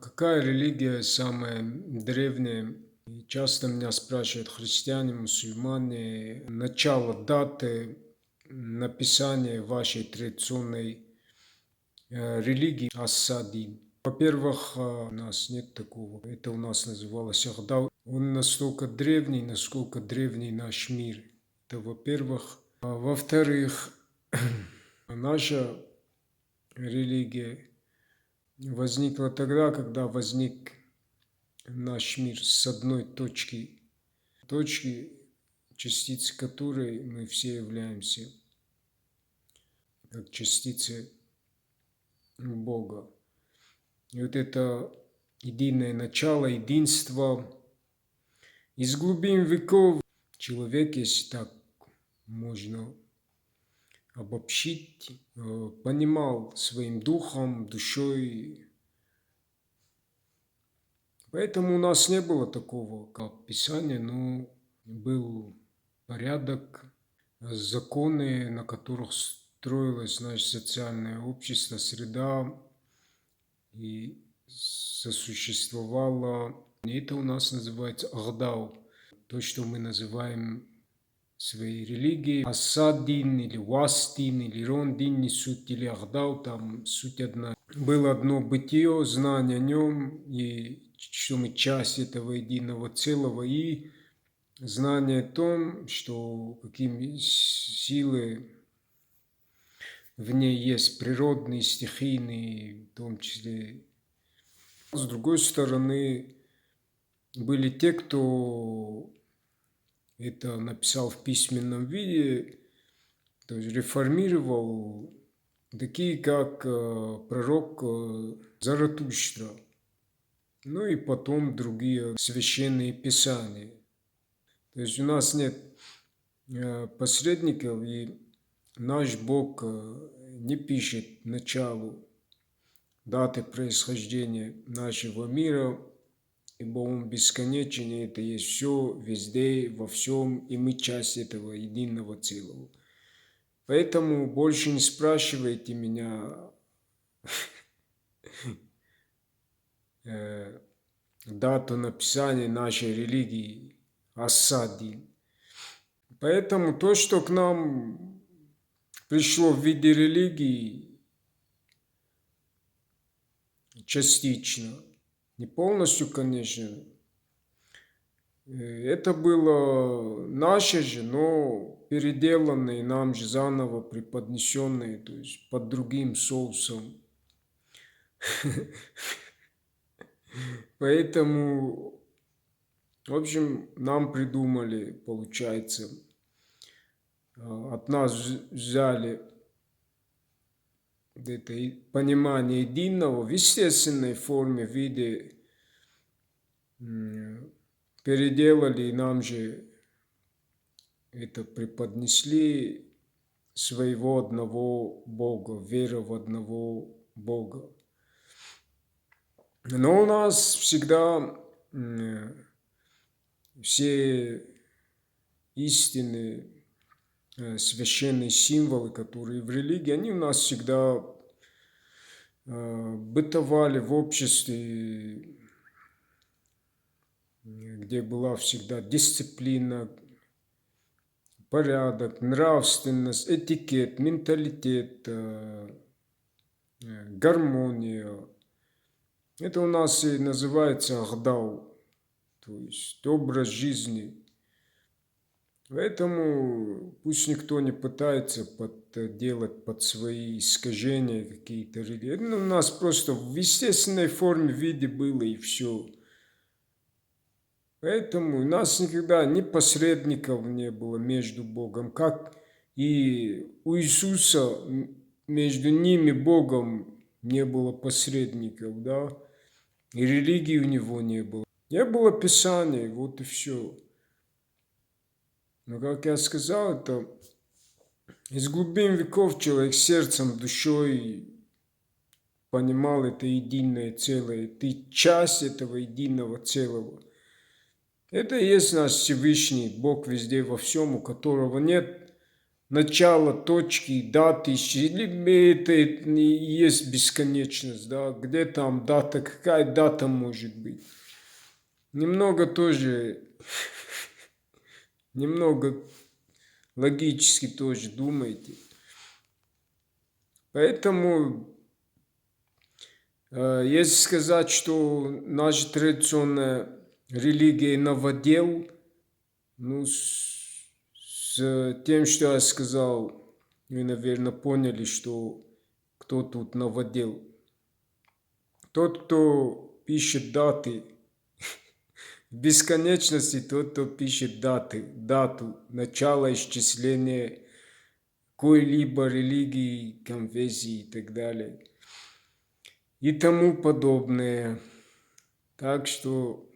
Какая религия самая древняя? И часто меня спрашивают христиане, мусульмане, начало даты написания вашей традиционной религии Ас-Садин. Во-первых, у нас нет такого. Это у нас называлось Ахдау. Он настолько древний, насколько древний наш мир. Это во-первых. Во-вторых, наша религия возникла тогда, когда возник наш мир с одной точки, частицей которой мы все являемся, как частицы Бога. И вот это единое начало, единство. Из глубин веков человек, если так можно обобщить, понимал своим духом, душой. Поэтому у нас не было такого, как Писание, но был порядок, законы, на которых строилось наше социальное общество, среда, и сосуществовало. И это у нас называется Ахдау, то, что мы называем своей религией. Асад-дин или Вас-дин или Рон-дин, не суть, или Ахдау, там суть одна. Было одно бытие, знание о нем, и что мы часть этого единого целого, и знание о том, что какие силы в ней есть, природные, стихийные, в том числе. С другой стороны, были те, кто это написал в письменном виде, то есть реформировал, такие как пророк Заратуштра, ну и потом другие священные писания. То есть у нас нет посредников, и наш Бог не пишет началу даты происхождения нашего мира, ибо Он бесконечен, и это есть все, везде, во всем, и мы часть этого единого целого. Поэтому больше не спрашивайте меня дату написания нашей религии Ас-Садин. Поэтому то, что к нам пришло в виде религии, частично, не полностью, конечно, это было наше же, но переделанное, нам же заново преподнесенное, то есть под другим соусом. Поэтому, в общем, нам придумали, получается, от нас взяли это понимание единого в естественной форме, в виде, переделали, и нам же это преподнесли, своего одного Бога, вера в одного Бога. Но у нас всегда все истины, священные символы, которые в религии, они у нас всегда бытовали в обществе, где была всегда дисциплина, порядок, нравственность, этикет, менталитет, гармония. Это у нас и называется Ахдау, то есть образ жизни. Поэтому пусть никто не пытается делать под свои искажения какие-то религии. У нас просто в естественной форме, виде было, и все. Поэтому у нас никогда ни посредников не было между Богом, как и у Иисуса между ними, Богом, не было посредников, да, и религии у него не было. Не было Писания, вот и все. Но, как я сказал, это из глубин веков человек сердцем, душой понимал это единое целое. Ты часть этого единого целого. Это и есть наш Всевышний, Бог везде во всем, у которого нет начало, точки, даты, это и есть бесконечность, да, где там дата, какая дата может быть. Немного тоже, немного логически тоже думайте. Поэтому, если сказать, что наша традиционная религия новодел, ну, с тем, что я сказал, вы, наверное, поняли, что кто тут новодел. Тот, кто пишет даты в бесконечности, тот, кто пишет дату начала исчисления какой-либо религии, конфессии и так далее. И тому подобное. Так что